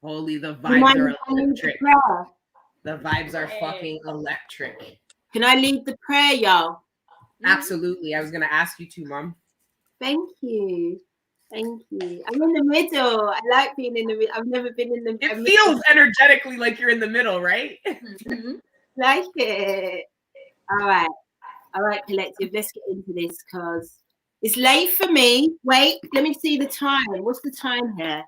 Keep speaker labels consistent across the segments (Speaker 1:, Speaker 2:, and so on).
Speaker 1: Holy, the vibes are electric. The vibes are fucking electric.
Speaker 2: Can I lead the prayer, y'all?
Speaker 1: Absolutely. I was going to ask you to, Mom.
Speaker 2: Thank you. Thank you. I'm in the middle. I like being in the middle. I've never been in the middle.
Speaker 1: It feels energetically like you're in the middle, right?
Speaker 2: Like it. All right, collective. Let's get into this because it's late for me. Wait, let me see the time. What's the time here?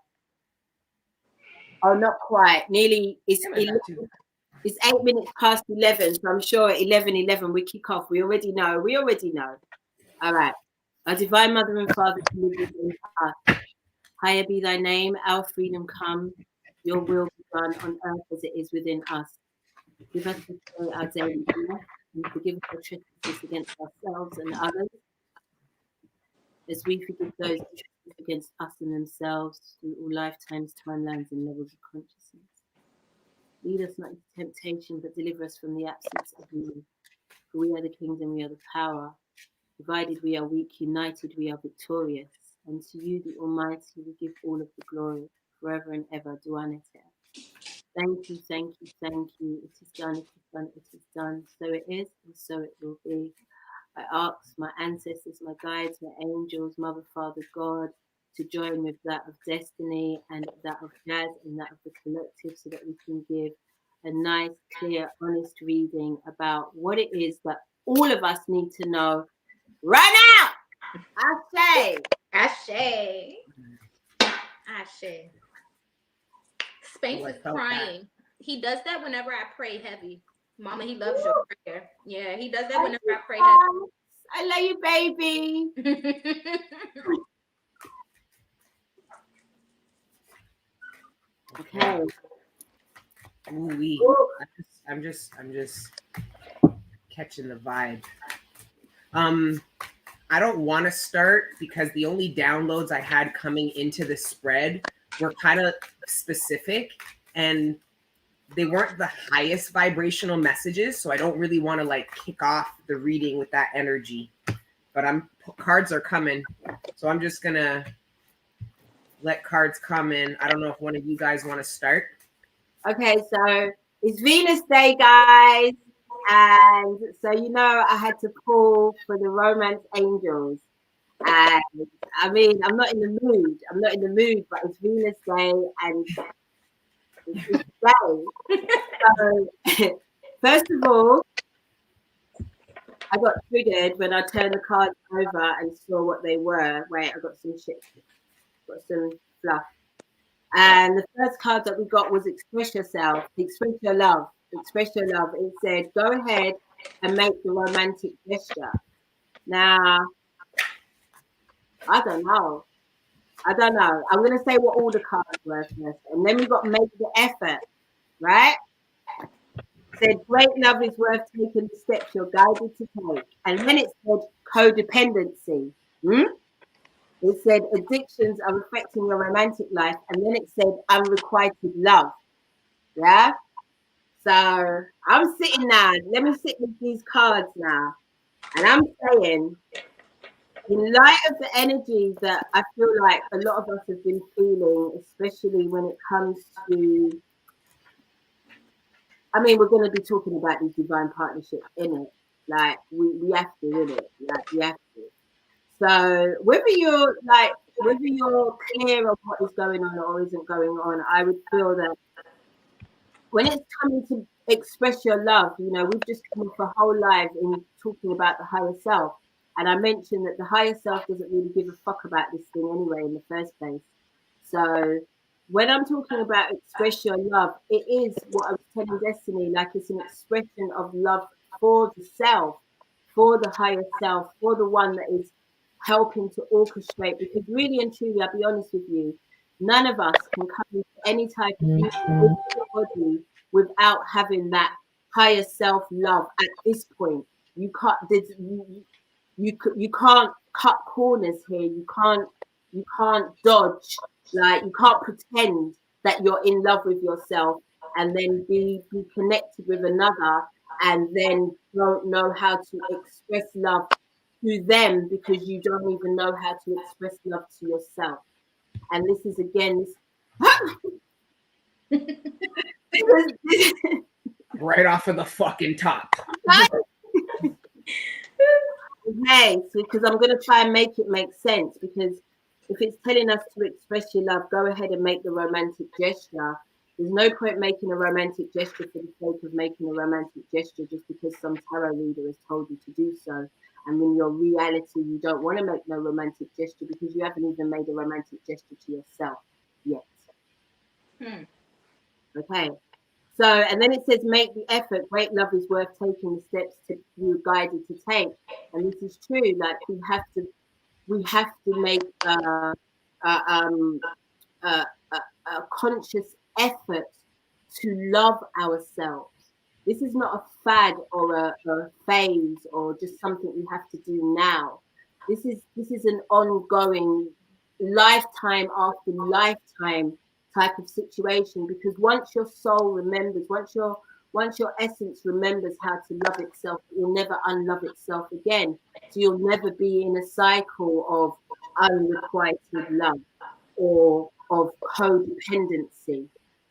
Speaker 2: Oh, not quite. Nearly. It's 8 minutes past 11. So I'm sure at 11:11 we kick off. We already know. All right. Our divine mother and father, higher be thy name. Our freedom come. Your will be done on earth as it is within us. Give us this day our daily bread, and forgive us our trespasses against ourselves and others, as we forgive those who trespass against us and themselves through all lifetimes, timelines, and levels of consciousness. Lead us not into temptation, but deliver us from the absence of evil. For we are the kingdom, we are the power. Divided we are weak, united we are victorious. And to you, the Almighty, we give all of the glory, forever and ever. Duanete. Thank you, thank you, thank you. It is done, it is done, it is done. So it is, and so it will be. I ask my ancestors, my guides, my angels, Mother, Father, God, to join with that of Destiny and that of Jass and that of the collective so that we can give a nice, clear, honest reading about what it is that all of us need to know right now.
Speaker 3: Ashe. Spanx is crying. He does that whenever I pray heavy. Mama, he loves your prayer. Yeah, he does that whenever I pray heavy.
Speaker 2: I love you, baby. Okay.
Speaker 1: Ooh-wee. I'm just catching the vibe. I don't want to start because the only downloads I had coming into the spread were kind of specific and they weren't the highest vibrational messages. So I don't really want to like kick off the reading with that energy, but cards are coming. So I'm just going to let cards come in. I don't know if one of you guys want to start.
Speaker 2: Okay. So it's Venus Day, guys. And so, I had to pull for the romance angels. And I mean, I'm not in the mood, but it's Venus Day and it's day. So, first of all, I got triggered when I turned the cards over and saw what they were. Wait, I got some shit. Got some fluff. And the first card that we got was Express Yourself, Express Your Love. Express your love. It said, go ahead and make the romantic gesture. Now, I don't know. I'm going to say what all the cards were first. And then we got make the effort, right? It said, great love is worth taking the steps you're guided to take. And then it said codependency. It said addictions are affecting your romantic life. And then it said unrequited love. Yeah? So I'm sitting now. Let me sit with these cards now. And I'm saying, in light of the energy that I feel like a lot of us have been feeling, especially when it comes to, I mean, we're going to be talking about these divine partnerships in it. Like, we have to, innit? Like, we have to. So whether you're clear of what is going on or isn't going on, I would feel that when it's coming to express your love, we've just come for whole life in talking about the higher self. And I mentioned that the higher self doesn't really give a fuck about this thing anyway in the first place. So when I'm talking about express your love, it is what I was telling Destiny, like it's an expression of love for the self, for the higher self, for the one that is helping to orchestrate. Because really and truly, I'll be honest with you, none of us can come into any type of beauty body without having that higher self-love at this point. You can't cut corners here. You can't dodge. Like, you can't pretend that you're in love with yourself and then be connected with another and then don't know how to express love to them because you don't even know how to express love to yourself. And this is again
Speaker 1: Right off of the fucking top.
Speaker 2: Okay, so because I'm going to try and make it make sense, because if it's telling us to express your love, go ahead and make the romantic gesture. There's no point making a romantic gesture for the sake of making a romantic gesture just because some tarot reader has told you to do so. And in your reality, you don't want to make no romantic gesture because you haven't even made a romantic gesture to yourself yet. Okay. So, and then it says, make the effort. Great love is worth taking the steps to you guided to take. And this is true. Like we have to make a, um, a conscious effort to love ourselves. This is not a fad or a phase or just something we have to do now. This is an ongoing, lifetime after lifetime type of situation, because once your soul remembers, once your essence remembers how to love itself, it will never unlove itself again. So you'll never be in a cycle of unrequited love or of codependency.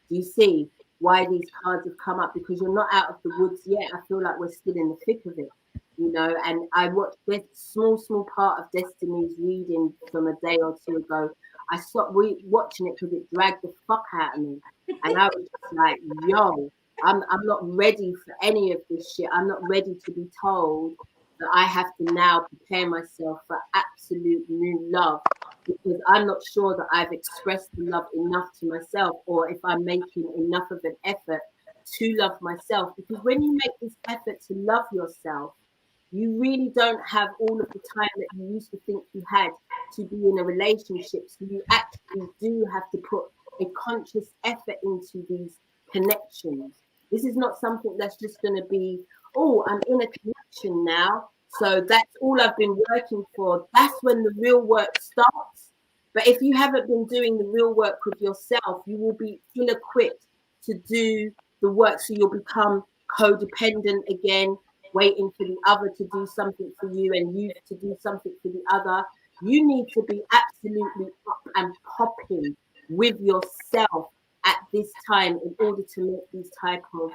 Speaker 2: Do you see why these cards have come up? Because you're not out of the woods yet. I feel like we're still in the thick of it, you know. And I watched this small part of Destiny's reading from a day or two ago. I stopped watching it because it dragged the fuck out of me, and I was just like, "Yo, I'm not ready for any of this shit. I'm not ready to be told that I have to now prepare myself for absolute new love, because I'm not sure that I've expressed the love enough to myself, or if I'm making enough of an effort to love myself. Because when you make this effort to love yourself, you really don't have all of the time that you used to think you had to be in a relationship. So you actually do have to put a conscious effort into these connections. This is not something that's just going to be, oh, I'm in a connection now, so that's all I've been working for. That's when the real work starts. But if you haven't been doing the real work with yourself, you will be ill-equipped to do the work. So you'll become codependent again, waiting for the other to do something for you and you to do something for the other. You need to be absolutely up and popping with yourself at this time in order to make these type of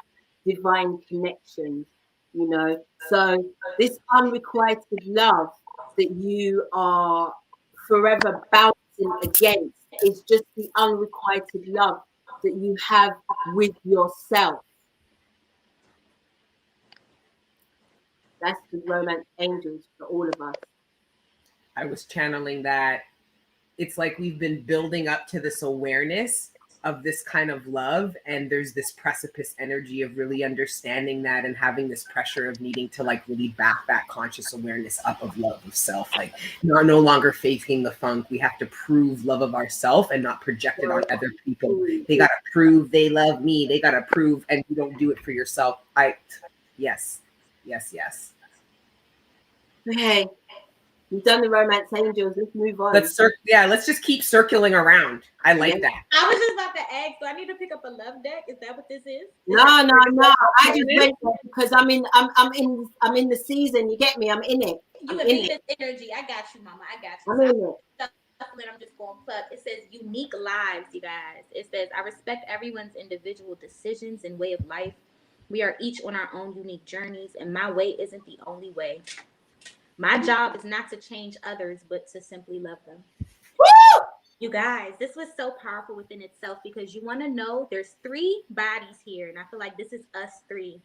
Speaker 2: divine connections, you know. So this unrequited love that you are forever bouncing against is just the unrequited love that you have with yourself. That's the romance angels for all of us.
Speaker 1: I was channeling that. It's like we've been building up to this awareness of this kind of love, and there's this precipice energy of really understanding that and having this pressure of needing to like really back that conscious awareness up of love of self. Like you're no longer faking the funk. We have to prove love of ourself and not project it on other people. They gotta prove they love me. They gotta prove, and you don't do it for yourself. Yes.
Speaker 2: Okay, we've done the romance angels. Let's move on.
Speaker 1: Let's just keep circling around. I like that.
Speaker 3: I was just about to ask, do I need to pick up a love deck? Is that what this is?
Speaker 2: No. I just went there because I'm in the season. You get me? I'm in it.
Speaker 3: You in this energy. I got you, mama. I got you.
Speaker 2: I'm in it.
Speaker 3: I'm just going to plug. It says unique lives, you guys. It says, I respect everyone's individual decisions and way of life. We are each on our own unique journeys, and my way isn't the only way. My job is not to change others, but to simply love them. Woo! You guys, this was so powerful within itself, because you want to know there's 3 bodies here, and I feel like this is us 3.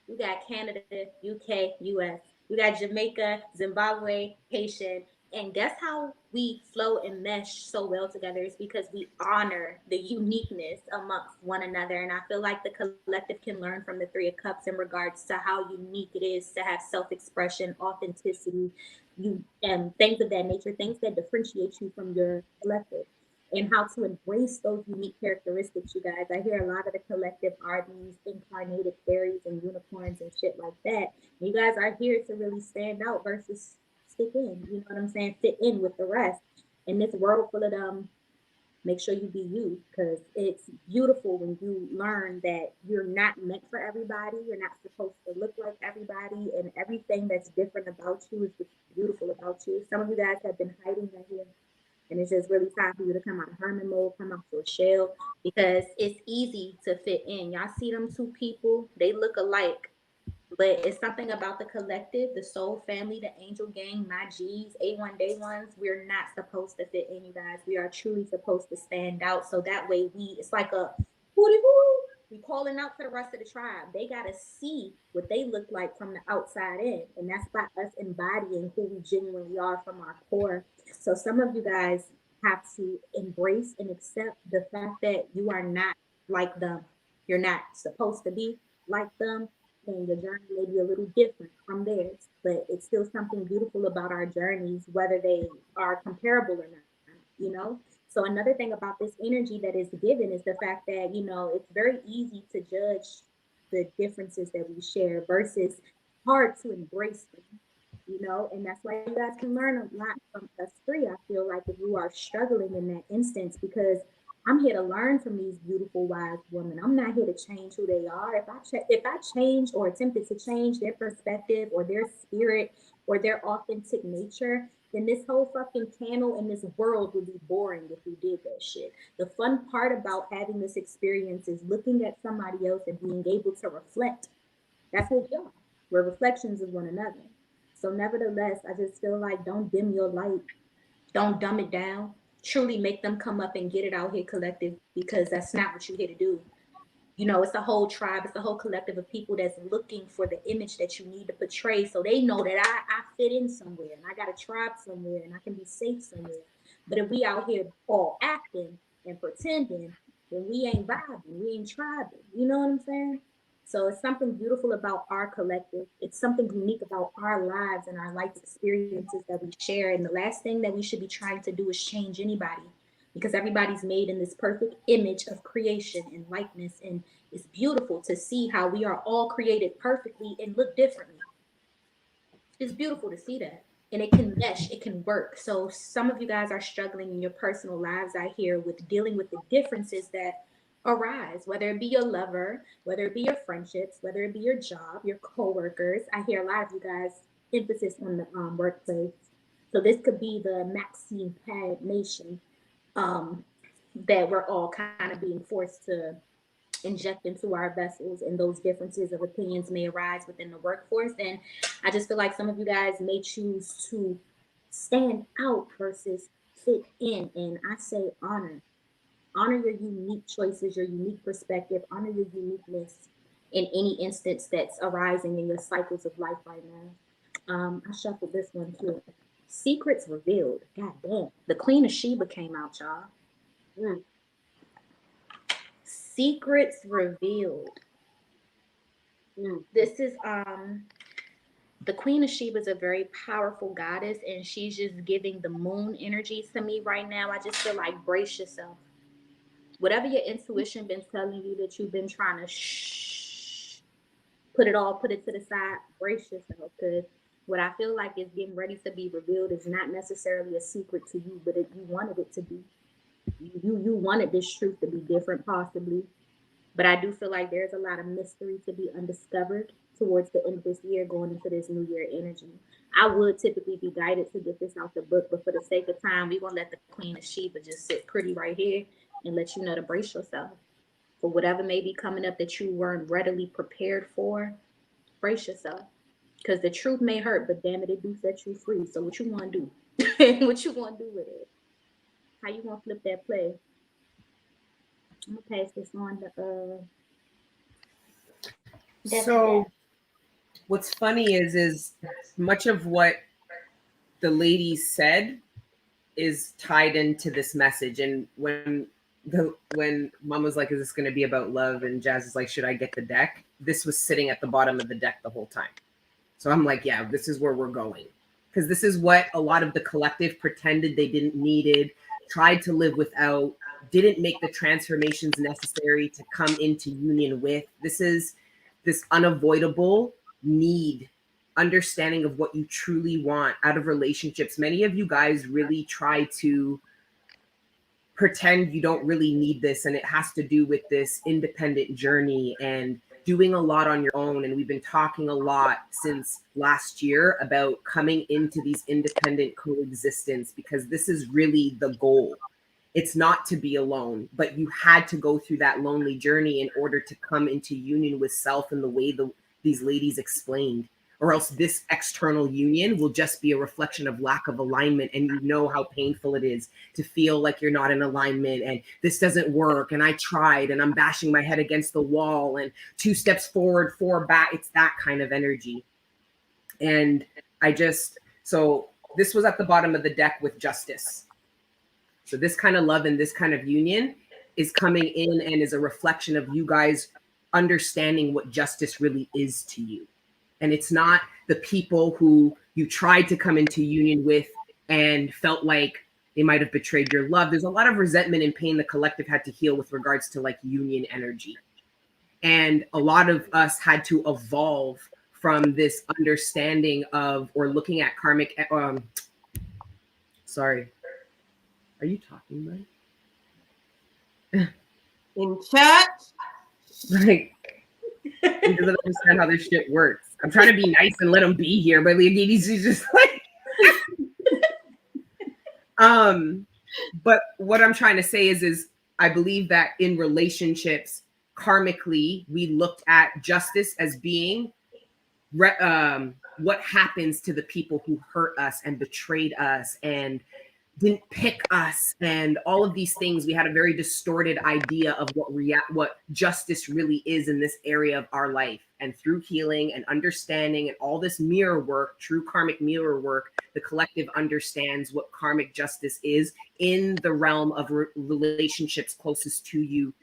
Speaker 3: We got Canada, UK, US. We got Jamaica, Zimbabwe, Haitian. And guess how we flow and mesh so well together is because we honor the uniqueness amongst one another. And I feel like the collective can learn from the 3 of Cups in regards to how unique it is to have self-expression, authenticity, and things of that nature, things that differentiate you from your collective, and how to embrace those unique characteristics, you guys. I hear a lot of the collective are these incarnated fairies and unicorns and shit like that. You guys are here to really stand out versus stick in. You know what I'm saying? Fit in with the rest. In this world full of them, make sure you be you, because it's beautiful when you learn that you're not meant for everybody. You're not supposed to look like everybody, and everything that's different about you is what's beautiful about you. Some of you guys have been hiding right here. And it's just really time for you to come out of hermit mode, come out to a shell, because it's easy to fit in. Y'all see them two people, they look alike, but it's something about the collective, the soul family, the angel gang, my G's, A1 day ones. We're not supposed to fit in, you guys. We are truly supposed to stand out. So that way it's like a hooty hoo. We calling out to the rest of the tribe. They gotta see what they look like from the outside in. And that's by us embodying who we genuinely are from our core. So some of you guys have to embrace and accept the fact that you are not like them. You're not supposed to be like them, and your journey may be a little different from theirs, but it's still something beautiful about our journeys, whether they are comparable or not, you know? So another thing about this energy that is given is the fact that, you know, it's very easy to judge the differences that we share versus hard to embrace them, you know? And that's why you guys can learn a lot from us three. I feel like if you are struggling in that instance, because I'm here to learn from these beautiful, wise women. I'm not here to change who they are. If I change or attempted to change their perspective or their spirit or their authentic nature, then this whole fucking channel and this world would be boring if we did that shit. The fun part about having this experience is looking at somebody else and being able to reflect. That's what we are. We're reflections of one another. So nevertheless, I just feel like don't dim your light. Don't dumb it down. Truly make them come up and get it out here collective, because that's not what you're here to do. You know, it's a whole tribe, it's a whole collective of people that's looking for the image that you need to portray, so they know that I fit in somewhere and I got a tribe somewhere and I can be safe somewhere. But if we out here all acting and pretending, then we ain't vibing, we ain't tribing. You know what I'm saying? So it's something beautiful about our collective. It's something unique about our lives and our life experiences that we share. And the last thing that we should be trying to do is change anybody, because everybody's made in this perfect image of creation and likeness. And it's beautiful to see how we are all created perfectly and look differently. It's beautiful to see that. And it can mesh, it can work. So some of you guys are struggling in your personal lives out here with dealing with the differences that arise, whether it be your lover, whether it be your friendships, whether it be your job, your coworkers. I hear a lot of you guys emphasis on the workplace. So this could be the Maxine Pad Nation, that we're all kind of being forced to inject into our vessels, and those differences of opinions may arise within the workforce. And I just feel like some of you guys may choose to stand out versus fit in. And I say honor your unique choices, your unique perspective, honor your uniqueness in any instance that's arising in your cycles of life right now. I shuffled this one too. Secrets revealed. God damn. The Queen of Sheba came out, y'all. Secrets revealed. This is the Queen of Sheba is a very powerful goddess, and she's just giving the moon energies to me right now. I just feel like brace yourself. Whatever your intuition been telling you that you've been trying to put it to the side, brace yourself, because what I feel like is getting ready to be revealed is not necessarily a secret to you, but you wanted it to be. You wanted this truth to be different, possibly. But I do feel like there's a lot of mystery to be undiscovered towards the end of this year, going into this new year energy. I would typically be guided to get this out the book, but for the sake of time, we're going to let the Queen of Sheba just sit pretty right here and let you know to brace yourself for whatever may be coming up that you weren't readily prepared for. Brace yourself, because the truth may hurt, but damn it do set you free. So what you want to do? What you want to do with it? How you want to flip that play? I'm gonna pass this on to
Speaker 1: So what's funny is much of what the ladies said is tied into this message. And when Mom was like, is this going to be about love? And Jass is like, should I get the deck? This was sitting at the bottom of the deck the whole time. So I'm like, yeah, this is where we're going. Because this is what a lot of the collective pretended they didn't needed, tried to live without, didn't make the transformations necessary to come into union with. This is this unavoidable need, understanding of what you truly want out of relationships. Many of you guys really try to pretend you don't really need this, and it has to do with this independent journey and doing a lot on your own. And we've been talking a lot since last year about coming into these independent coexistence, because this is really the goal. It's not to be alone, but you had to go through that lonely journey in order to come into union with self in the way these ladies explained, or else this external union will just be a reflection of lack of alignment. And you know how painful it is to feel like you're not in alignment and this doesn't work. And I tried and I'm bashing my head against the wall and 2 steps forward, 4 back. It's that kind of energy. And so this was at the bottom of the deck with justice. So this kind of love and this kind of union is coming in and is a reflection of you guys understanding what justice really is to you. And it's not the people who you tried to come into union with and felt like they might have betrayed your love. There's a lot of resentment and pain the collective had to heal with regards to like union energy. And a lot of us had to evolve from this understanding of, or looking at karmic, sorry. Are you talking, right?
Speaker 2: In church?
Speaker 1: Like, he doesn't understand how this shit works. I'm trying to be nice and let him be here, but he's just like, but what I'm trying to say is I believe that in relationships, karmically, we looked at justice as being what happens to the people who hurt us and betrayed us and didn't pick us and all of these things. We had a very distorted idea of what justice really is in this area of our life. And through healing and understanding and all this mirror work, true karmic mirror work, the collective understands what karmic justice is in the realm of relationships closest to you.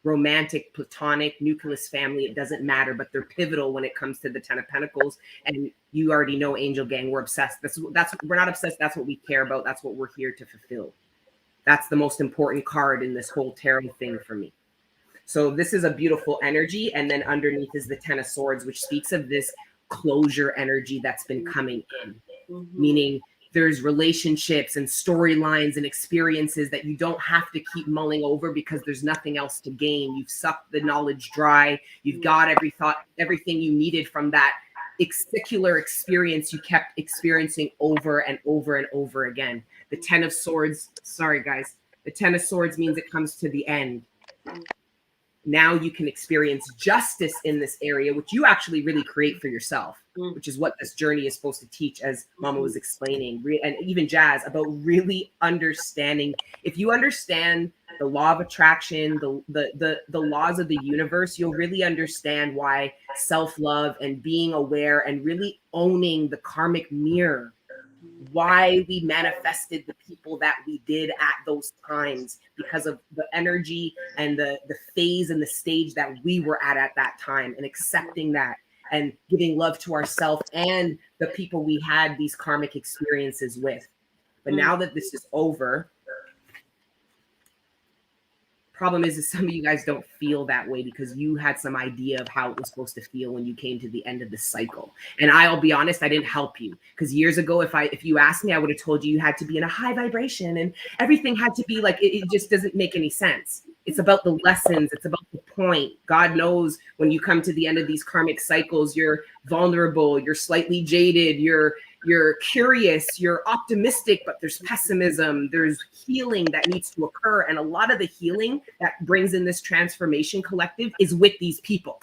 Speaker 1: Romantic, platonic, nucleus family, it doesn't matter, but they're pivotal when it comes to the 10 of Pentacles. And you already know, Angel Gang, we're obsessed. We're not obsessed. That's what we care about. That's what we're here to fulfill. That's the most important card in this whole tarot thing for me. So this is a beautiful energy. And then underneath is the 10 of Swords, which speaks of this closure energy that's been coming in, meaning there's relationships and storylines and experiences that you don't have to keep mulling over because there's nothing else to gain. You've sucked the knowledge dry. You've got everything you needed from that particular experience you kept experiencing over and over and over again. The 10 of Swords, sorry guys, the 10 of Swords means it comes to the end. Now you can experience justice in this area, which you actually really create for yourself, which is what this journey is supposed to teach, as Mama was explaining, and even Jazz, about really understanding. If you understand the law of attraction, the laws of the universe, you'll really understand why self-love and being aware and really owning the karmic mirror, why we manifested the people that we did at those times, because of the energy and the phase and the stage that we were at that time, and accepting that and giving love to ourselves and the people we had these karmic experiences with. But now that this is over, problem is some of you guys don't feel that way because you had some idea of how it was supposed to feel when you came to the end of the cycle. And I'll be honest, I didn't help you, because years ago, if you asked me, I would have told you had to be in a high vibration and everything had to be like, it just doesn't make any sense. It's about the lessons. It's about the point. God knows when you come to the end of these karmic cycles, you're vulnerable, you're slightly jaded, you're curious, you're optimistic, but there's pessimism, there's healing that needs to occur. And a lot of the healing that brings in this transformation collective is with these people.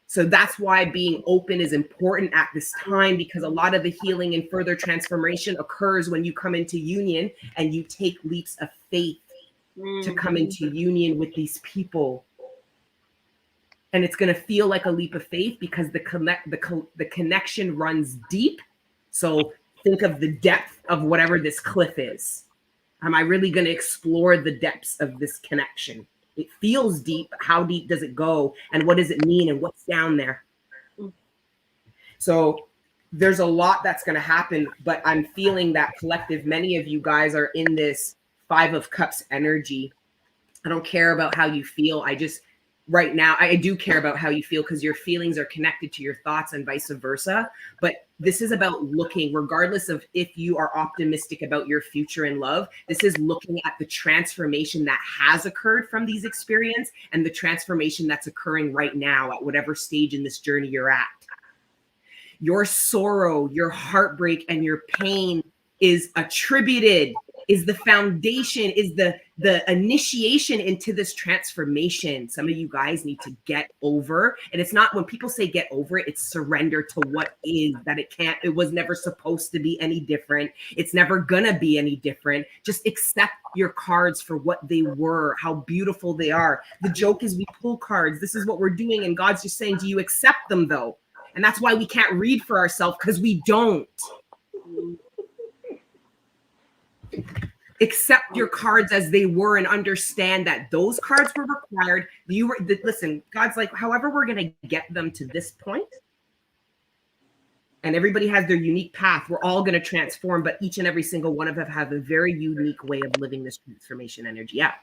Speaker 1: So that's why being open is important at this time, because a lot of the healing and further transformation occurs when you come into union and you take leaps of faith to come into union with these people. And it's going to feel like a leap of faith because the connection runs deep. So think of the depth of whatever this cliff is. Am I really going to explore the depths of this connection? It feels deep. How deep does it go? And what does it mean? And what's down there? So there's a lot that's going to happen, but I'm feeling that collective, many of you guys are in this 5 of Cups energy. I don't care about how you feel. right now. I do care about how you feel because your feelings are connected to your thoughts and vice versa. But this is about looking, regardless of if you are optimistic about your future in love, this is looking at the transformation that has occurred from these experiences and the transformation that's occurring right now at whatever stage in this journey you're at. Your sorrow, your heartbreak, and your pain is attributed, is the foundation, is the initiation into this transformation. Some of you guys need to get over, and it's not, when people say get over it, it's surrender to what is, that it was never supposed to be any different. It's never gonna be any different. Just accept your cards for what they were, how beautiful they are. The joke is we pull cards. This is what we're doing, and God's just saying, do you accept them though? And that's why we can't read for ourselves, because we don't. Accept your cards as they were and understand that those cards were required. Listen, God's like, however we're going to get them to this point, and everybody has their unique path. We're all going to transform, but each and every single one of us have a very unique way of living this transformation energy out.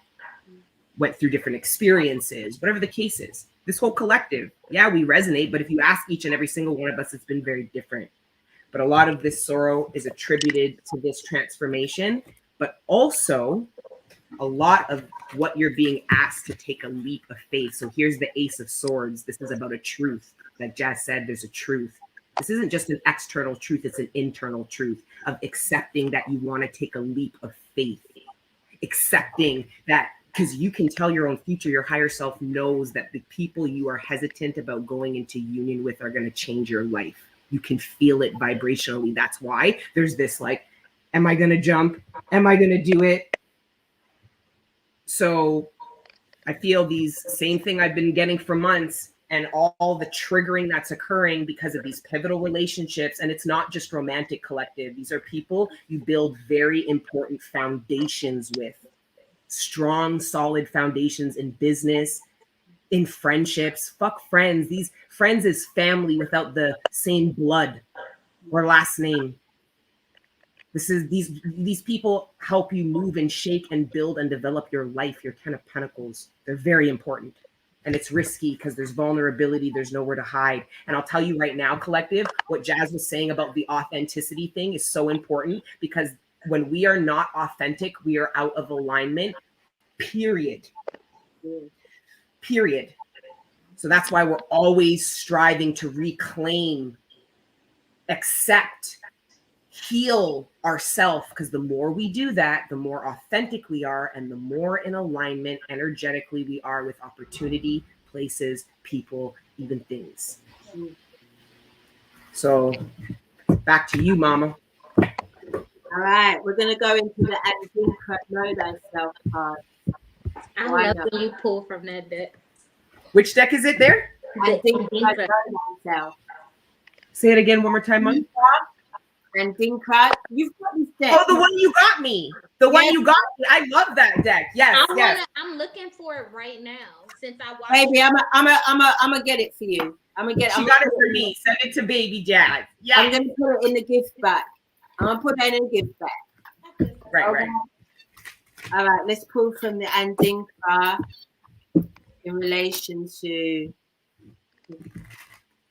Speaker 1: Went through different experiences, whatever the case is. This whole collective, yeah, we resonate, but if you ask each and every single one of us, it's been very different. But a lot of this sorrow is attributed to this transformation, but also a lot of what you're being asked to take a leap of faith. So here's the Ace of Swords. This is about a truth. Like Jass said, there's a truth. This isn't just an external truth, it's an internal truth of accepting that you want to take a leap of faith. Accepting that, because you can tell your own future, your higher self knows that the people you are hesitant about going into union with are going to change your life. You can feel it vibrationally. That's why there's this like, am I going to jump? Am I going to do it? So I feel these same thing I've been getting for months, and all the triggering that's occurring because of these pivotal relationships. And it's not just romantic collective. These are people you build very important foundations with. Strong, solid foundations in business, in friendships. Fuck friends. These friends is family without the same blood or last name. This is these people help you move and shake and build and develop your life. Your 10 of Pentacles. They're very important. And it's risky because there's vulnerability. There's nowhere to hide. And I'll tell you right now, collective, what Jass was saying about the authenticity thing is so important, because when we are not authentic, we are out of alignment, period. Period. So that's why we're always striving to reclaim, accept, heal ourselves, because the more we do that, the more authentic we are, and the more in alignment energetically we are with opportunity, places, people, even things. So back to you, mama.
Speaker 2: All right, we're going to go into the Know Thyself card.
Speaker 3: I love when you pull from that deck.
Speaker 1: Which deck is it there?
Speaker 2: Know Thyself.
Speaker 1: Say it again one more time, Mom.
Speaker 2: And Dinka, you've got this deck.
Speaker 1: Oh, the one you got me. The one you got me. I love that deck. Yes,
Speaker 3: I'm looking for it right now since I watched.
Speaker 2: Baby, I'm gonna get it for you. I'm gonna get it.
Speaker 1: She got it for me. Send it to baby Jass. Yeah.
Speaker 2: I'm gonna put it in the gift bag. I'm gonna put it in the gift bag.
Speaker 1: Right,
Speaker 2: okay. All right, let's pull from the Andinka in relation to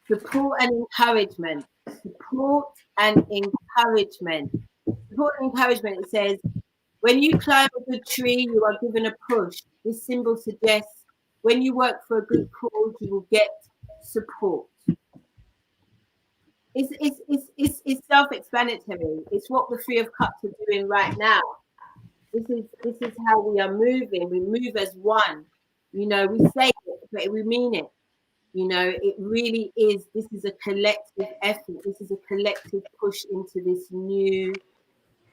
Speaker 2: support and encouragement. Support and encouragement. Support and encouragement. It says, when you climb a good tree, you are given a push. This symbol suggests when you work for a good cause, you will get support. It's self-explanatory. It's what the Three of Cups are doing right now. This is how we are moving. We move as one. You know, we say it, but we mean it. You know, it really is. This is a collective effort. This is a collective push into this new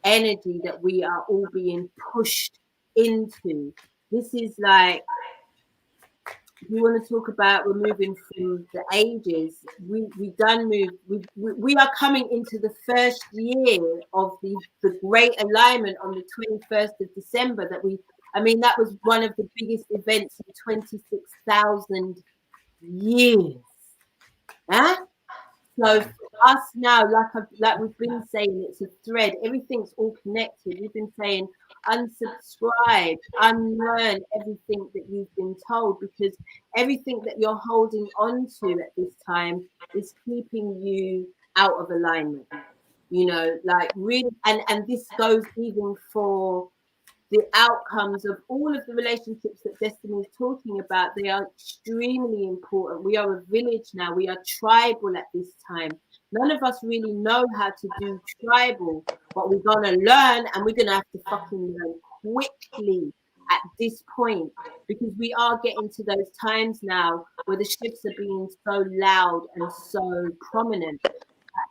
Speaker 2: energy that we are all being pushed into. This is like, you want to talk about we're moving through the ages. We done move. We are coming into the first year of the great alignment on the 21st of December. That was one of the biggest events in 26,000 years. Huh? So for us now, like we've been saying, it's a thread. Everything's all connected. We've been saying unsubscribe, unlearn everything that you've been told, because everything that you're holding on to at this time is keeping you out of alignment. You know, like really, and this goes even for the outcomes of all of the relationships that Destiny is talking about. They are extremely important. We are a village now. We are tribal at this time. None of us really know how to do tribal, but we're going to learn, and we're going to have to fucking learn quickly at this point, because we are getting to those times now where the shifts are being so loud and so prominent.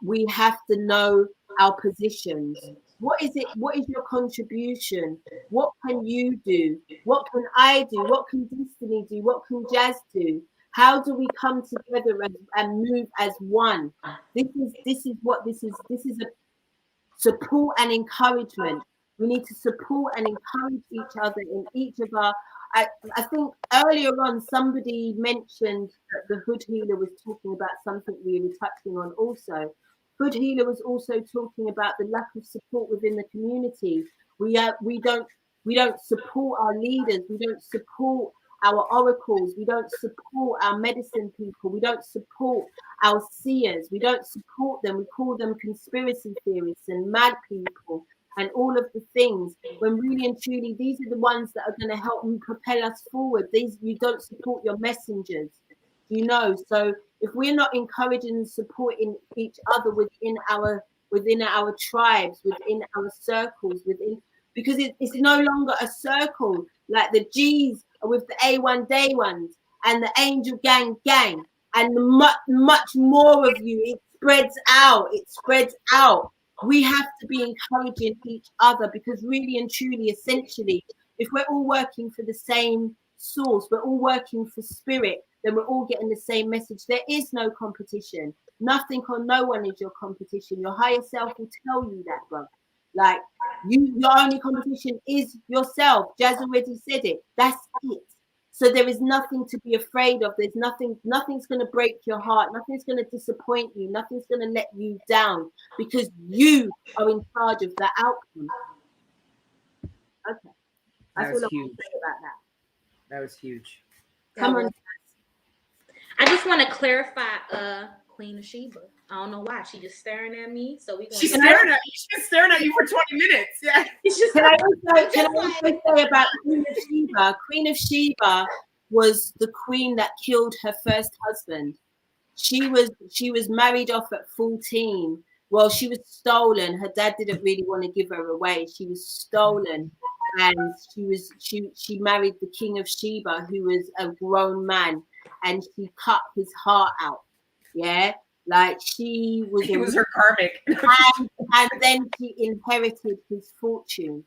Speaker 2: We have to know our positions. What is it? What is your contribution? What can you do? What can I do? What can Destiny do? What can Jass do? How do we come together and move as one? This is what this is. This is a support and encouragement. We need to support and encourage each other in each of our. I think earlier on somebody mentioned that the Hood Healer was talking about something we were touching on also. Hood Healer was also talking about the lack of support within the community. We don't support our leaders. We don't support our oracles. We don't support our medicine people. We don't support our seers. We don't support them. We call them conspiracy theorists and mad people and all of the things, when really and truly these are the ones that are going to help propel us forward. These, you don't support your messengers, you know. So if we're not encouraging and supporting each other within our tribes, within our circles, because it's no longer a circle. Like the G's are with the A1 day ones and the Angel gang, and much more of you. It spreads out. We have to be encouraging each other, because really and truly, essentially, if we're all working for the same source, we're all working for spirit, then we're all getting the same message. There is no competition. Nothing or no one is your competition. Your higher self will tell you that, bro. Like, your only competition is yourself. Jass already said it. That's it. So there is nothing to be afraid of. There's nothing's going to break your heart. Nothing's going to disappoint you. Nothing's going to let you down, because you are in charge of that outcome. Okay.
Speaker 1: That was huge.
Speaker 2: About that.
Speaker 1: That was huge.
Speaker 2: Come on.
Speaker 3: I just want to clarify, Queen of Sheba. I don't know why she's just staring at me. So she's
Speaker 1: staring at you. She's staring at you for 20 minutes. Yeah.
Speaker 2: Can I also say about Queen of Sheba? Queen of Sheba was the queen that killed her first husband. She was married off at 14. Well, she was stolen. Her dad didn't really want to give her away. She was stolen, and she married the King of Sheba, who was a grown man, and she cut his heart out. Yeah. Like he was
Speaker 1: her karmic.
Speaker 2: and then she inherited his fortune.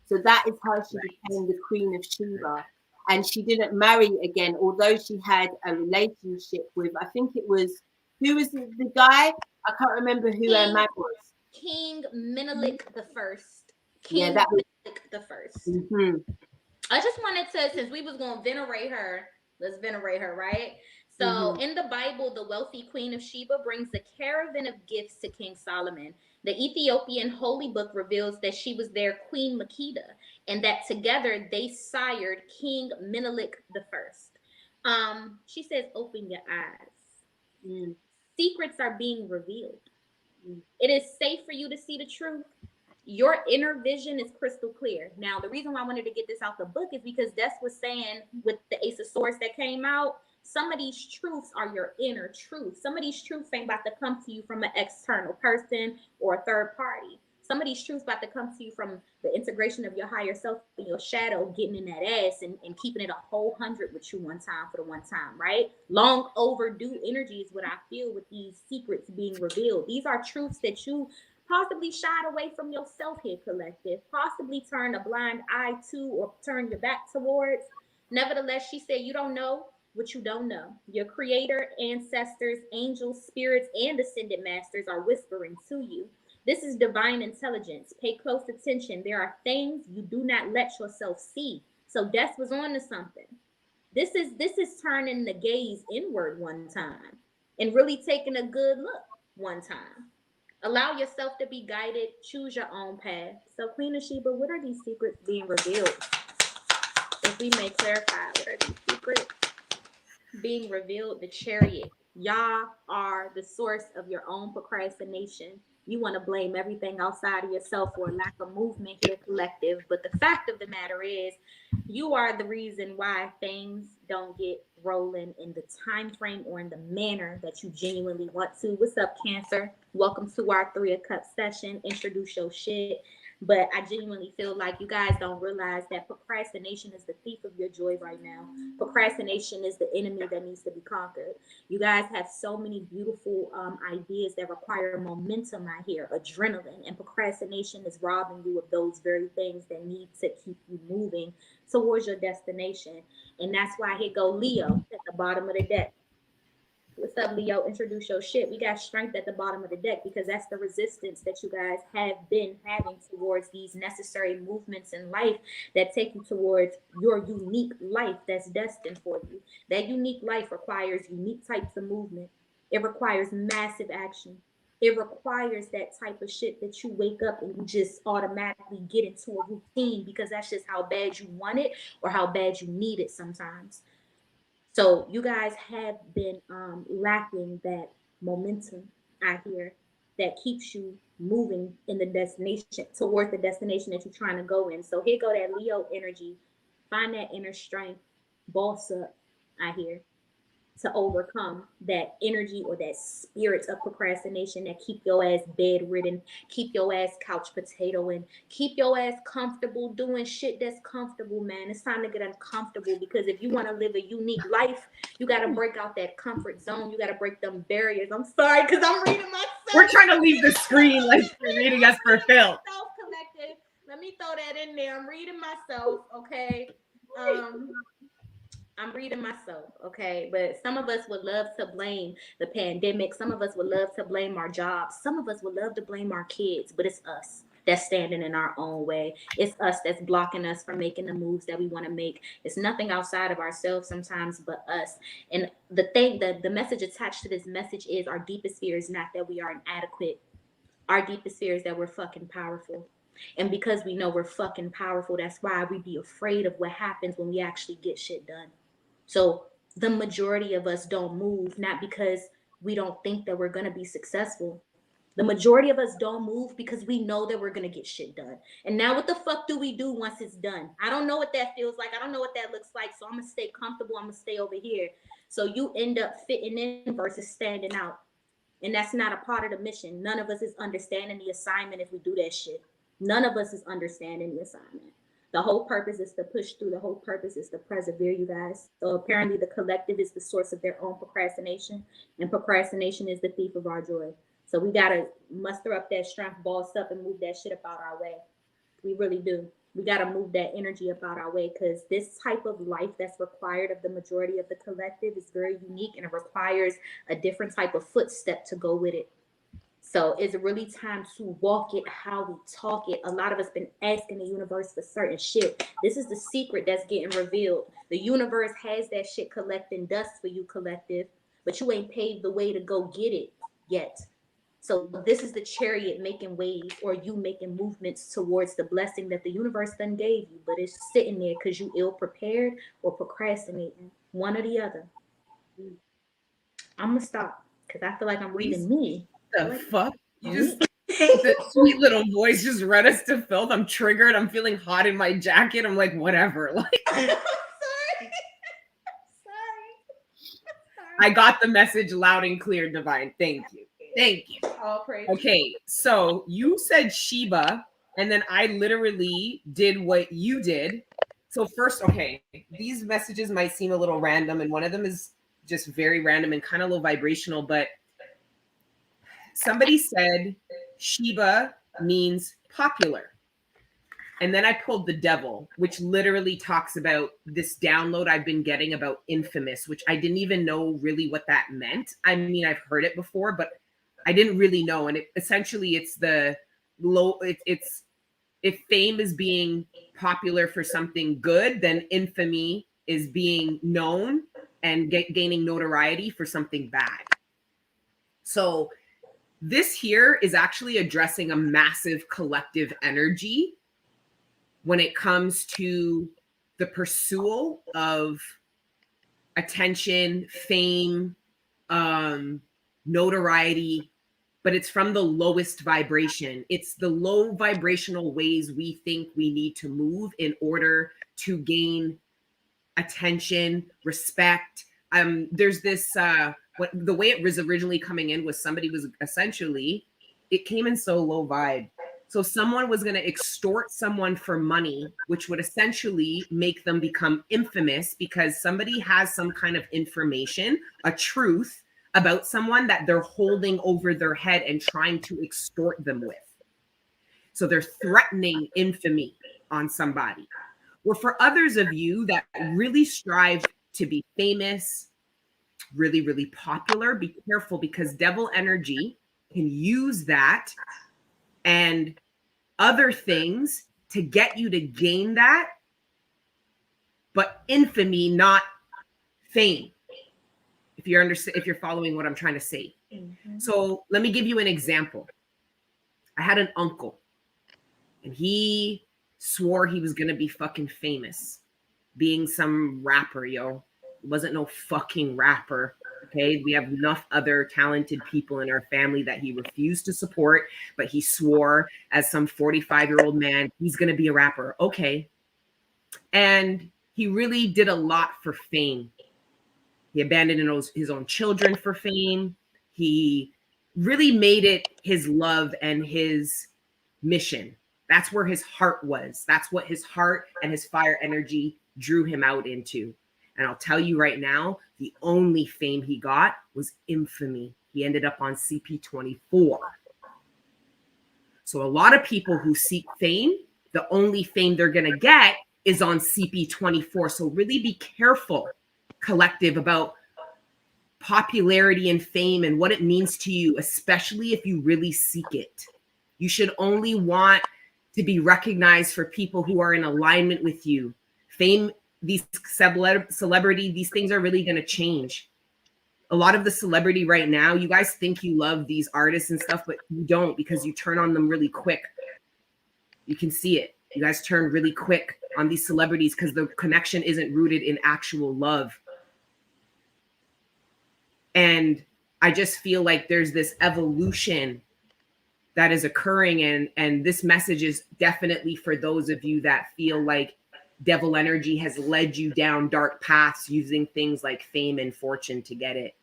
Speaker 2: So that is how she became the Queen of Sheba. And she didn't marry again, although she had a relationship with, I think it was, who was the guy? I can't remember who her man was.
Speaker 3: King Menelik the First.
Speaker 2: Menelik
Speaker 3: the First.
Speaker 2: Mm-hmm.
Speaker 3: I just wanted to, since we was going to venerate her, let's venerate her, right? So in the Bible, the wealthy Queen of Sheba brings a caravan of gifts to King Solomon. The Ethiopian holy book reveals that she was their Queen Makeda, and that together they sired King Menelik the First. She says, open your eyes. Secrets are being revealed. It is safe for you to see the truth. Your inner vision is crystal clear. Now, the reason why I wanted to get this out the book is because Des was saying with the Ace of Swords that came out, some of these truths are your inner truth. Some of these truths ain't about to come to you from an external person or a third party. Some of these truths about to come to you from the integration of your higher self and your shadow getting in that ass and keeping it a whole 100 with you one time for the one time, right? Long overdue energy is what I feel with these secrets being revealed. These are truths that you possibly shied away from yourself here, collective, possibly turn a blind eye to or turn your back towards. Nevertheless, she said, you don't know what you don't know. Your creator, ancestors, angels, spirits, and ascended masters are whispering to you. This is divine intelligence. Pay close attention. There are things you do not let yourself see. So Des was on to something. This is turning the gaze inward one time and really taking a good look one time. Allow yourself to be guided. Choose your own path. So, Queen of Sheba, what are these secrets being revealed? If we may clarify, what are these secrets being revealed? The Chariot. Y'all are the source of your own procrastination. You want to blame everything outside of yourself for a lack of movement here, collective. But the fact of the matter is, you are the reason why things don't get rolling in the time frame or in the manner that you genuinely want to. What's up, Cancer? Welcome to our 3 of Cups session. Introduce your shit. But I genuinely feel like you guys don't realize that procrastination is the thief of your joy right now. Procrastination is the enemy that needs to be conquered. You guys have so many beautiful ideas that require momentum out here, adrenaline, and procrastination is robbing you of those very things that need to keep you moving towards your destination. And that's why here go Leo at the bottom of the deck. What's up, Leo? Introduce your shit. We got strength at the bottom of the deck because that's the resistance that you guys have been having towards these necessary movements in life that take you towards your unique life that's destined for you. That unique life requires unique types of movement. It requires massive action. It requires that type of shit that you wake up and you just automatically get into a routine because that's just how bad you want it or how bad you need it sometimes. So you guys have been lacking that momentum out here that keeps you moving in the destination towards the destination that you're trying to go in. So here go that Leo energy. Find that inner strength, boss up out here to overcome that energy or that spirit of procrastination that keep your ass bedridden, keep your ass couch potatoing, keep your ass comfortable doing shit that's comfortable, man. It's time to get uncomfortable because if you want to live a unique life, you got to break out that comfort zone. You got to break them barriers. I'm sorry because I'm reading myself.
Speaker 1: We're trying to leave the screen like you're reading us for filth.
Speaker 3: Collective. Let me throw that in there. I'm reading myself, okay? I'm reading myself, okay? But some of us would love to blame the pandemic. Some of us would love to blame our jobs. Some of us would love to blame our kids, but it's us that's standing in our own way. It's us that's blocking us from making the moves that we want to make. It's nothing outside of ourselves sometimes but us. And the thing that the message attached to this message is our deepest fear is not that we are inadequate. Our deepest fear is that we're fucking powerful. And because we know we're fucking powerful, that's why we be afraid of what happens when we actually get shit done. So the majority of us don't move, not because we don't think that we're going to be successful. The majority of us don't move because we know that we're going to get shit done. And now what the fuck do we do once it's done? I don't know what that feels like. I don't know what that looks like. So I'm going to stay comfortable. I'm going to stay over here. So you end up fitting in versus standing out. And that's not a part of the mission. None of us is understanding the assignment if we do that shit. None of us is understanding the assignment. The whole purpose is to push through. The whole purpose is to persevere, you guys. So apparently the collective is the source of their own procrastination, and procrastination is the thief of our joy. So we got to muster up that strength, boss up, and move that shit up out our way. We really do. We got to move that energy up out our way because this type of life that's required of the majority of the collective is very unique and it requires a different type of footstep to go with it. So it's really time to walk it how we talk it. A lot of us been asking the universe for certain shit. This is the secret that's getting revealed. The universe has that shit collecting dust for you, collective, but you ain't paved the way to go get it yet. So this is the chariot making waves or you making movements towards the blessing that the universe done gave you, but it's sitting there because you ill prepared or procrastinating, one or the other. I'm going to stop because I feel like I'm reading me.
Speaker 1: The fuck? You just the sweet little voice just read us to filth. I'm triggered. I'm feeling hot in my jacket. I'm like, whatever. Like,
Speaker 3: Sorry.
Speaker 1: I got the message loud and clear, Divine. Thank you. Thank you.
Speaker 3: All praise.
Speaker 1: Okay, so you said Sheba, and then I literally did what you did. So first, okay, these messages might seem a little random, and one of them is just very random and kind of low vibrational, but somebody said Sheba means popular. And then I pulled the devil, which literally talks about this download I've been getting about infamous, which I didn't even know really what that meant. I mean, I've heard it before, but I didn't really know. And essentially it's the low, it's if fame is being popular for something good, then infamy is being known and gaining notoriety for something bad. So This here is actually addressing a massive collective energy when it comes to the pursuit of attention, fame, notoriety, but it's from the lowest vibration. It's the low vibrational ways we think we need to move in order to gain attention, respect. There's this the way it was originally coming in was somebody was essentially, it came in so low vibe. So someone was going to extort someone for money, which would essentially make them become infamous because somebody has some kind of information, a truth about someone that they're holding over their head and trying to extort them with. So they're threatening infamy on somebody. Or for others of you that really strive to be famous, really, really popular, be careful because devil energy can use that and other things to get you to gain that, but infamy, not fame. If you're following what I'm trying to say. Mm-hmm. So let me give you an example. I had an uncle and he swore he was going to be fucking famous, being some rapper, yo. He wasn't no fucking rapper. Okay. We have enough other talented people in our family that he refused to support, but he swore as some 45-year-old man, he's going to be a rapper. Okay. And he really did a lot for fame. He abandoned his own children for fame. He really made it his love and his mission. That's where his heart was. That's what his heart and his fire energy drew him out into. And I'll tell you right now, the only fame he got was infamy. He ended up on CP24. So a lot of people who seek fame, the only fame they're going to get is on CP24. So really be careful, collective, about popularity and fame and what it means to you, especially if you really seek it. You should only want to be recognized for people who are in alignment with you. Fame, these celebrity, these things are really going to change. A lot of the celebrity right now, you guys think you love these artists and stuff, but you don't because you turn on them really quick. You can see it. You guys turn really quick on these celebrities because the connection isn't rooted in actual love. And I just feel like there's this evolution that is occurring. And this message is definitely for those of you that feel like devil energy has led you down dark paths using things like fame and fortune to get it.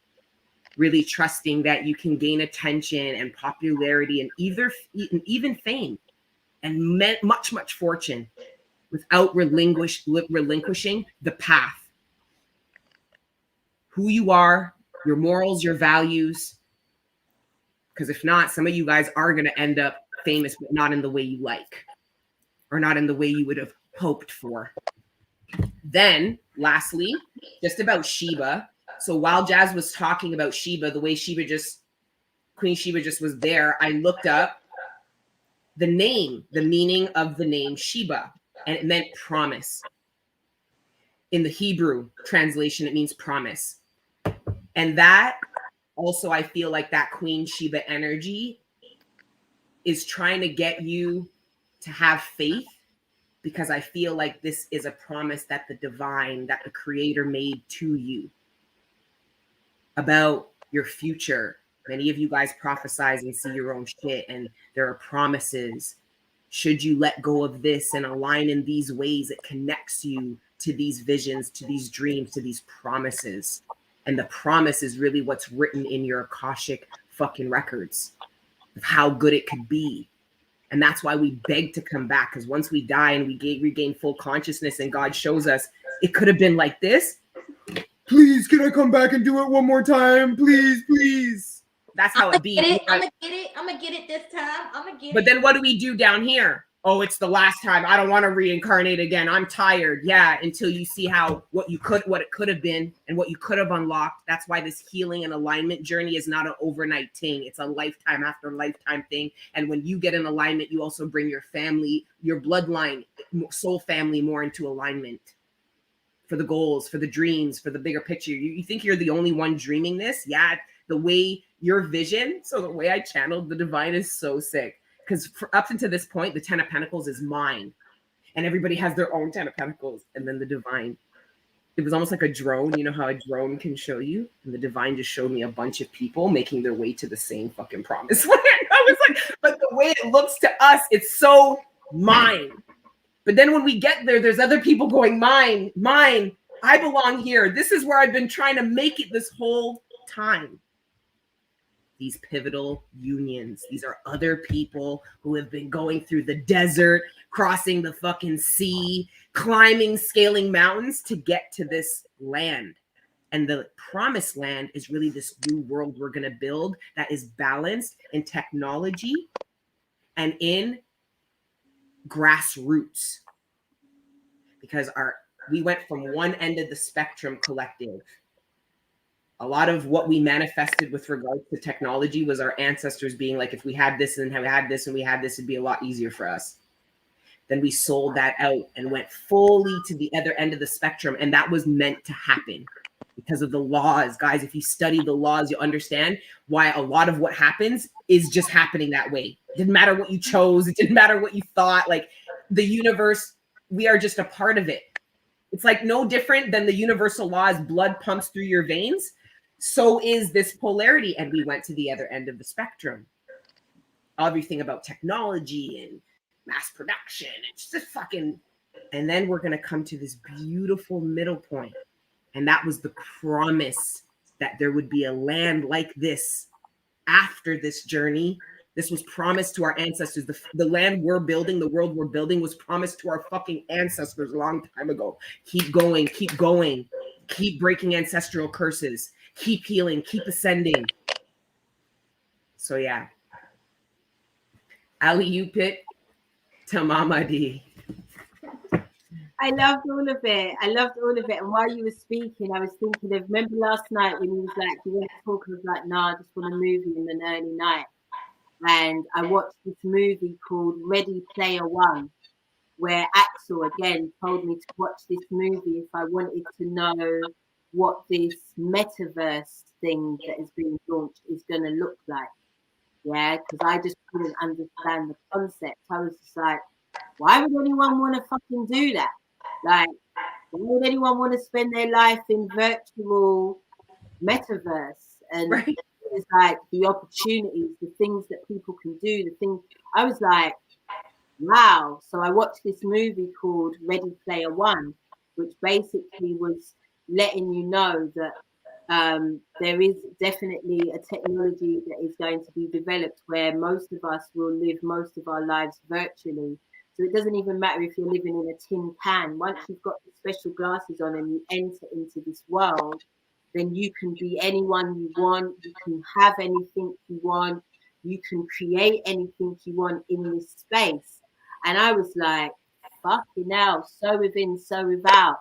Speaker 1: Really trusting that you can gain attention and popularity and even fame and much, much fortune without relinquishing the path. Who you are, your morals, your values. Because if not, some of you guys are going to end up famous, but not in the way you like, or not in the way you would have hoped for. Then, lastly, just about Sheba. So while Jazz was talking about Sheba, the way Queen Sheba just was there, I looked up the meaning of the name Sheba, and it meant promise. In the Hebrew translation, it means promise. And that also, I feel like that Queen Sheba energy is trying to get you to have faith, because I feel like this is a promise that the divine, that the creator made to you about your future. Many of you guys prophesize and see your own shit, and there are promises. Should you let go of this and align in these ways, it connects you to these visions, to these dreams, to these promises. And the promise is really what's written in your Akashic fucking records of how good it could be. And that's why we beg to come back, because once we die and we regain full consciousness and God shows us it could have been like this, please, can I come back and do it one more time? Please, please. That's how it be.
Speaker 3: I'm gonna get it this time.
Speaker 1: But then what do we do down here? Oh, it's the last time. I don't want to reincarnate again. I'm tired. Yeah, until you see what it could have been and what you could have unlocked. That's why this healing and alignment journey is not an overnight thing. It's a lifetime after lifetime thing. And when you get in alignment, you also bring your family, your bloodline, soul family more into alignment. for the goals, for the dreams, for the bigger picture. You think you're the only one dreaming this? Yeah, the way your vision, so the way I channeled the divine is so sick. Because up until this point, the 10 of Pentacles is mine. And everybody has their own 10 of Pentacles. And then the divine, it was almost like a drone. You know how a drone can show you? And the divine just showed me a bunch of people making their way to the same fucking promised land. I was like, but the way it looks to us, it's so mine. But then when we get there, there's other people going, mine, mine. I belong here. This is where I've been trying to make it this whole time. These pivotal unions. These are other people who have been going through the desert, crossing the fucking sea, climbing, scaling mountains to get to this land. And the promised land is really this new world we're going to build that is balanced in technology and in grassroots. Because we went from one end of the spectrum collective. A lot of what we manifested with regards to technology was our ancestors being like, if we had this and we had this and we had this, it'd be a lot easier for us. Then we sold that out and went fully to the other end of the spectrum. And that was meant to happen because of the laws. Guys, if you study the laws, you'll understand why a lot of what happens is just happening that way. It didn't matter what you chose. It didn't matter what you thought. Like the universe, we are just a part of it. It's like no different than the universal law as blood pumps through your veins. So is this polarity. And we went to the other end of the spectrum. Everything about technology and mass production. It's just fucking. And then we're going to come to this beautiful middle point. And that was the promise that there would be a land like this after this journey. This was promised to our ancestors. The land we're building, the world we're building was promised to our fucking ancestors a long time ago. Keep going, keep going, keep breaking ancestral curses. Keep healing, keep ascending. So yeah. Alley-oop it to Mama D.
Speaker 2: I loved all of it. I loved all of it. And while you were speaking, I was thinking of, remember last night when you was like, you want to talk? I was like, nah, I just want a movie in an early night. And I watched this movie called Ready Player One, where Axel again told me to watch this movie if I wanted to know what this metaverse thing that is being launched is going to look like. Yeah, because I just couldn't understand the concept. I was just like, why would anyone want to fucking do that? Like, why would anyone want to spend their life in virtual metaverse? And
Speaker 1: right.
Speaker 2: It's like the opportunities, the things that people can do, the things. I was like, wow. So I watched this movie called Ready Player One, which basically was letting you know that there is definitely a technology that is going to be developed where most of us will live most of our lives virtually. So it doesn't even matter if you're living in a tin can. Once you've got the special glasses on and you enter into this world, then you can be anyone you want. You can have anything you want. You can create anything you want in this space. And I was like, fucking hell, so within, so without.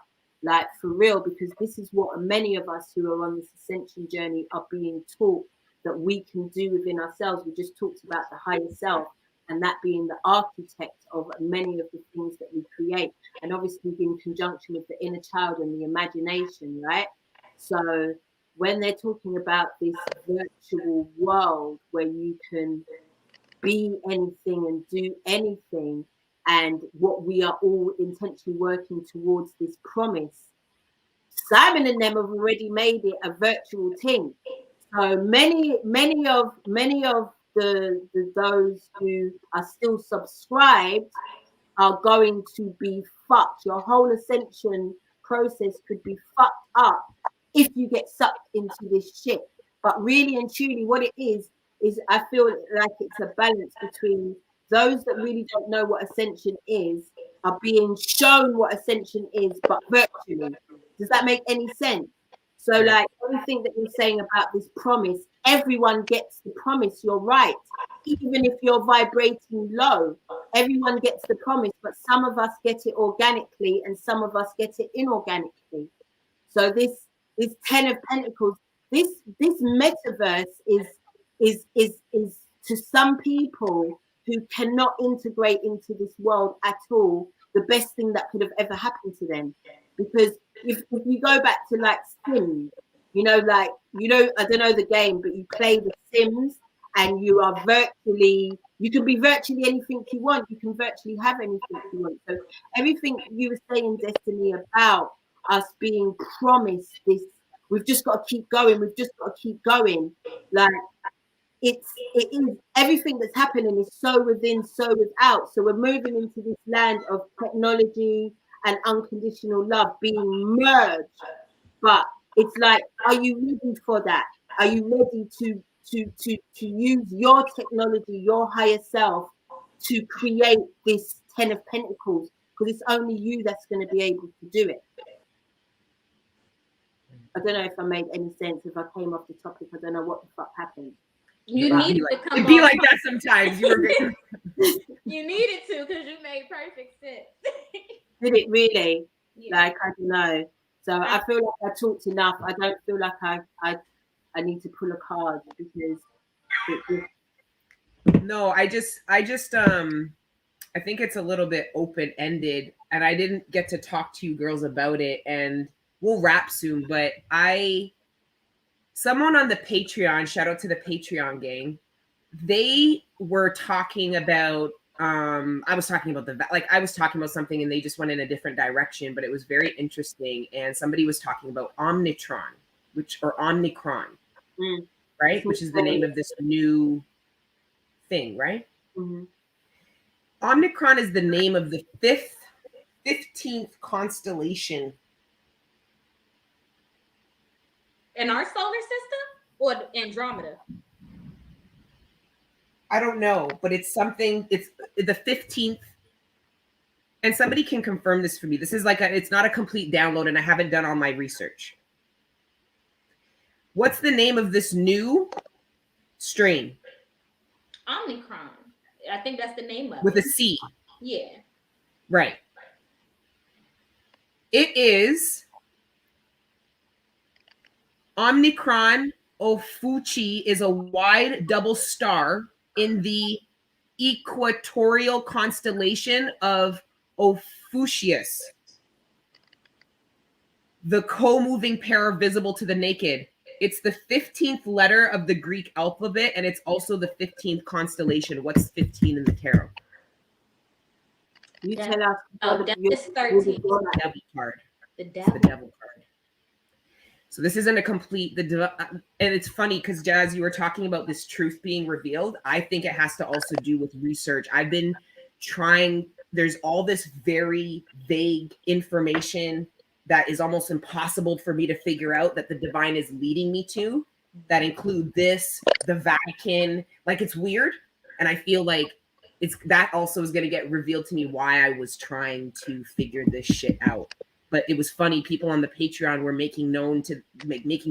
Speaker 2: Like, for real, because this is what many of us who are on this ascension journey are being taught that we can do within ourselves. We just talked about the higher self, and that being the architect of many of the things that we create. And obviously in conjunction with the inner child and the imagination, right? So when they're talking about this virtual world where you can be anything and do anything, and what we are all intentionally working towards this promise, Simon and them have already made it a virtual thing. So many of the those who are still subscribed are going to be fucked. Your whole ascension process could be fucked up if you get sucked into this shit. But really and truly, what it is I feel like it's a balance between those that really don't know what ascension is are being shown what ascension is, but virtually. Does that make any sense? So, like, everything that you're saying about this promise, everyone gets the promise. You're right. Even if you're vibrating low, everyone gets the promise, but some of us get it organically and some of us get it inorganically. So this 10 of Pentacles, this metaverse is to some people who cannot integrate into this world at all, the best thing that could have ever happened to them. Because if you go back to like Sims, you know, like, you know, I don't know the game, but you play the Sims and you are virtually, you can be virtually anything you want. You can virtually have anything you want. So everything you were saying, Destiny, about us being promised this, we've just got to keep going. We've just got to keep going. Like, it is everything that's happening is so within, so without. So we're moving into this land of technology and unconditional love being merged. But it's like, are you ready for that? Are you ready to use your technology, your higher self, to create this 10 of Pentacles? Because it's only you that's going to be able to do it. I don't know if I made any sense. If I came off the topic, I don't know what the fuck happened.
Speaker 3: You
Speaker 1: It'd
Speaker 3: needed
Speaker 1: be like,
Speaker 3: to come
Speaker 1: it'd be
Speaker 3: on.
Speaker 1: like that sometimes. You were great.
Speaker 3: You needed to, because you made perfect sense.
Speaker 2: Did it really?
Speaker 3: Yeah.
Speaker 2: Like, I don't know. So I feel like I talked enough. I don't feel like I need to pull a card because
Speaker 1: No, I think it's a little bit open-ended, and I didn't get to talk to you girls about it, and we'll wrap soon, but someone on the Patreon, shout out to the Patreon gang, they were talking about I was talking about something and they just went in a different direction, but it was very interesting. And somebody was talking about Omnicron, Omnicron, right? Which is the name of this new thing, right?
Speaker 2: Mm-hmm.
Speaker 1: Omnicron is the name of the 15th constellation
Speaker 3: In our solar system or Andromeda?
Speaker 1: I don't know, but it's something, it's the 15th. And somebody can confirm this for me. This is like it's not a complete download and I haven't done all my research. What's the name of this new strain?
Speaker 3: Omnicron. I think that's the name of
Speaker 1: With
Speaker 3: it.
Speaker 1: a C.
Speaker 3: Yeah.
Speaker 1: Right. It is Omnicron Ophiuchi is a wide double star in the equatorial constellation of Ophiuchus. The co-moving pair visible to the naked. It's the 15th letter of the Greek alphabet, and it's also the 15th constellation. What's 15 in the tarot?
Speaker 2: You tell us.
Speaker 3: Oh, that is 13.
Speaker 1: The devil card.
Speaker 3: The devil.
Speaker 1: The devil card. So this isn't a complete, and it's funny because Jazz, you were talking about this truth being revealed. I think it has to also do with research. I've been trying, there's all this very vague information that is almost impossible for me to figure out that the divine is leading me to, that include this, the Vatican, like it's weird. And I feel like that also is going to get revealed to me why I was trying to figure this shit out. But it was funny. People on the Patreon were making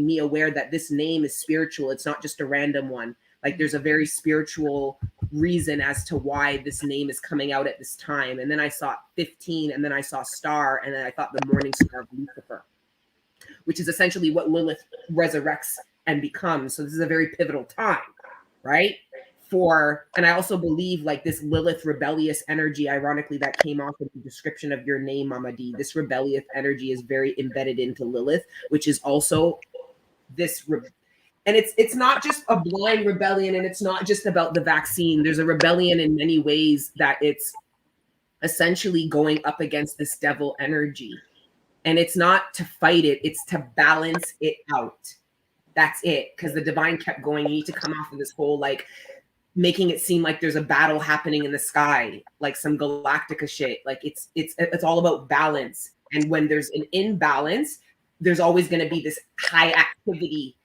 Speaker 1: me aware that this name is spiritual. It's not just a random one. Like there's a very spiritual reason as to why this name is coming out at this time. And then I saw 15, and then I saw star, and then I thought the morning star of Lucifer, which is essentially what Lilith resurrects and becomes. So this is a very pivotal time, right? And I also believe like this Lilith rebellious energy, ironically, that came off of the description of your name, Mama D. This rebellious energy is very embedded into Lilith, which is also this, and it's not just a blind rebellion, and it's not just about the vaccine. There's a rebellion in many ways that it's essentially going up against this devil energy. And it's not to fight it, it's to balance it out. That's it. Because the divine kept going, you need to come off of this whole like making it seem like there's a battle happening in the sky, like some Galactica shit. Like it's all about balance. And when there's an imbalance, there's always going to be this high activity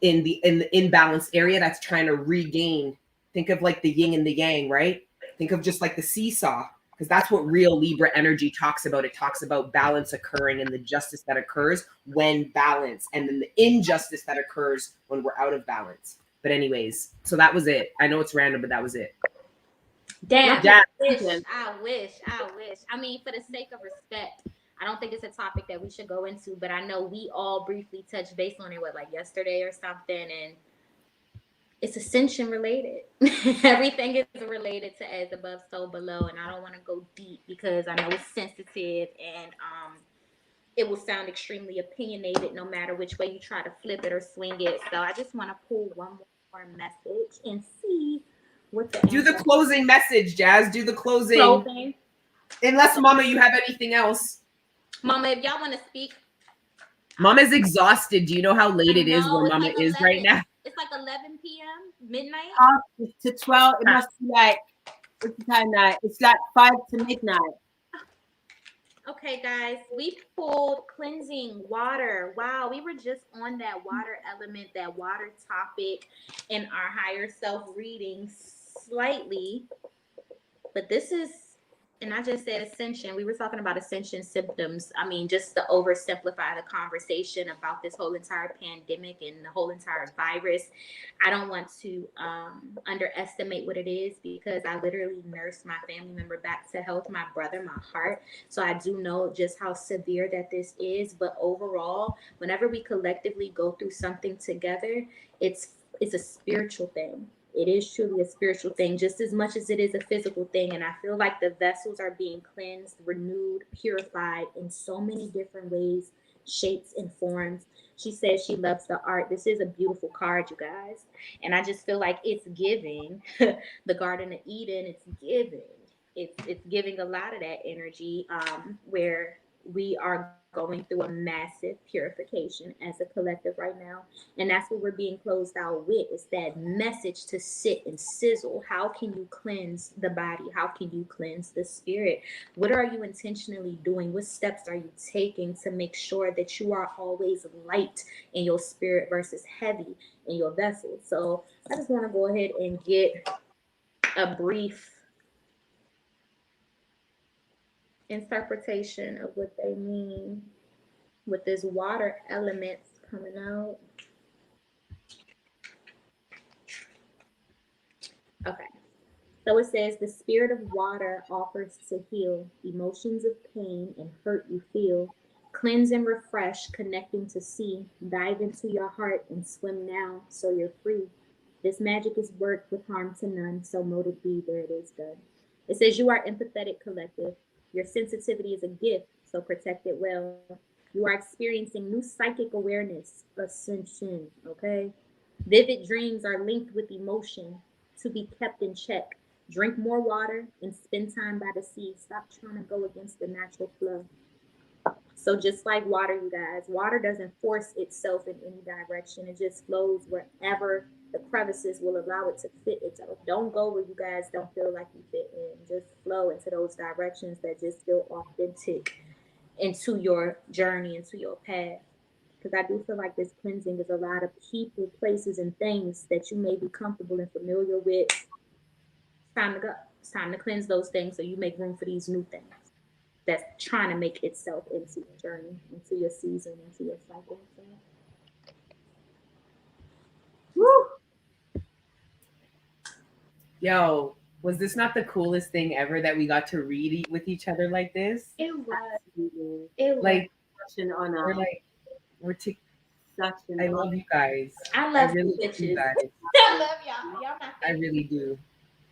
Speaker 1: in the imbalanced area that's trying to regain. Think of like the yin and the yang, right? Think of just like the seesaw, because that's what real Libra energy talks about. It talks about balance occurring and the justice that occurs when balance, and then the injustice that occurs when we're out of balance. But anyways, so that was it. I know it's random, but that was it.
Speaker 3: Damn.
Speaker 1: Yeah.
Speaker 3: I wish. I mean, for the sake of respect, I don't think it's a topic that we should go into, but I know we all briefly touched base on it, like yesterday or something, and it's ascension related. Everything is related to as above, so below, and I don't want to go deep because I know it's sensitive, and it will sound extremely opinionated no matter which way you try to flip it or swing it. So I just want to pull one more message and see what the
Speaker 1: Do the closing message, Jazz. Do the closing.
Speaker 3: closing.
Speaker 1: Unless, Mama, you have anything else.
Speaker 3: Mama, if y'all want to speak.
Speaker 1: Mama's exhausted. Do you know how late it is where Mama
Speaker 3: like
Speaker 1: is
Speaker 3: 11,
Speaker 1: right now?
Speaker 3: It's like 11 p.m. midnight.
Speaker 2: To 12, it must be like, what's the time now? It's like 5 to midnight.
Speaker 3: Okay, guys, we pulled cleansing water. Wow, we were just on that water element, that water topic in our higher self reading slightly. But this is, and I just said ascension. We were talking about ascension symptoms. I mean, just to oversimplify the conversation about this whole entire pandemic and the whole entire virus. I don't want to underestimate what it is, because I literally nursed my family member back to health, my brother, my heart. So I do know just how severe that this is. But overall, whenever we collectively go through something together, it's a spiritual thing. It is truly a spiritual thing, just as much as it is a physical thing. And I feel like the vessels are being cleansed, renewed, purified in so many different ways, shapes, and forms. She says she loves the art. This is a beautiful card, you guys. And I just feel like it's giving the Garden of Eden. It's giving. It's giving a lot of that energy, where we are going through a massive purification as a collective right now. And that's what we're being closed out with. It's that message to sit and sizzle. How can you cleanse the body? How can you cleanse the spirit? What are you intentionally doing? What steps are you taking to make sure that you are always light in your spirit versus heavy in your vessel? So I just want to go ahead and get a brief interpretation of what they mean with this water elements coming out. Okay. So it says, the spirit of water offers to heal emotions of pain and hurt you feel. Cleanse and refresh, connecting to sea. Dive into your heart and swim now so you're free. This magic is worked with harm to none, so mote it be, there it is done. It says, you are empathetic collective. Your sensitivity is a gift, so protect it well. You are experiencing new psychic awareness, ascension, okay? Vivid dreams are linked with emotion to be kept in check. Drink more water and spend time by the sea. Stop trying to go against the natural flow. So just like water, you guys, water doesn't force itself in any direction. It just flows wherever the crevices will allow it to fit itself. Don't go where you guys don't feel like you fit in. Just flow into those directions that just feel authentic into your journey, into your path. Because I do feel like this cleansing is a lot of people, places, and things that you may be comfortable and familiar with. It's time to go. It's time to cleanse those things so you make room for these new things that's trying to make itself into your journey, into your season, into your cycle. So.
Speaker 1: Woo! Yo, was this not the coolest thing ever that we got to read with each other like this?
Speaker 3: It was.
Speaker 2: Absolutely.
Speaker 3: It was.
Speaker 1: Like,
Speaker 2: Such an honor.
Speaker 1: Such
Speaker 2: an
Speaker 1: I
Speaker 2: honor.
Speaker 1: love you guys.
Speaker 3: I love
Speaker 1: really
Speaker 3: you
Speaker 1: do, guys.
Speaker 3: I love y'all. Y'all my
Speaker 1: I
Speaker 3: favorite.
Speaker 1: really do.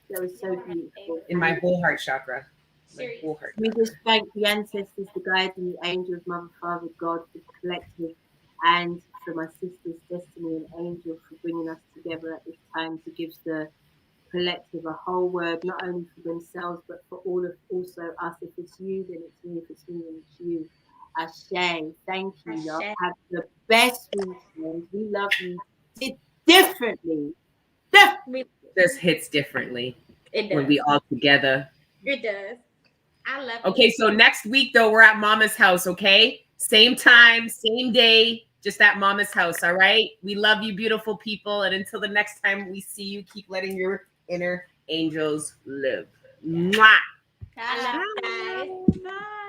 Speaker 2: That was so beautiful.
Speaker 1: In my whole heart chakra.
Speaker 3: Serious.
Speaker 1: Whole heart.
Speaker 2: We just thank the ancestors, the guides, and the angels, Mother, Father, God, the collective, and for my sisters, Destiny and Angel, for bringing us together at this time to give the collective a whole word, not only for themselves, but for all of also us. If it's you, then it's me. If it's me, then it's you. Ashe. Thank you, y'all.
Speaker 3: Ashe.
Speaker 2: Have the best weekend. We love you differently.
Speaker 1: This hits differently
Speaker 3: It does.
Speaker 1: when we all together.
Speaker 3: It does. I love
Speaker 1: Okay,
Speaker 3: you.
Speaker 1: so next week though, we're at Mama's house, okay? Same time, same day, just at Mama's house, all right? We love you, beautiful people. And until the next time we see you, keep letting your inner angels live. Mwah!
Speaker 3: I love you guys. Bye.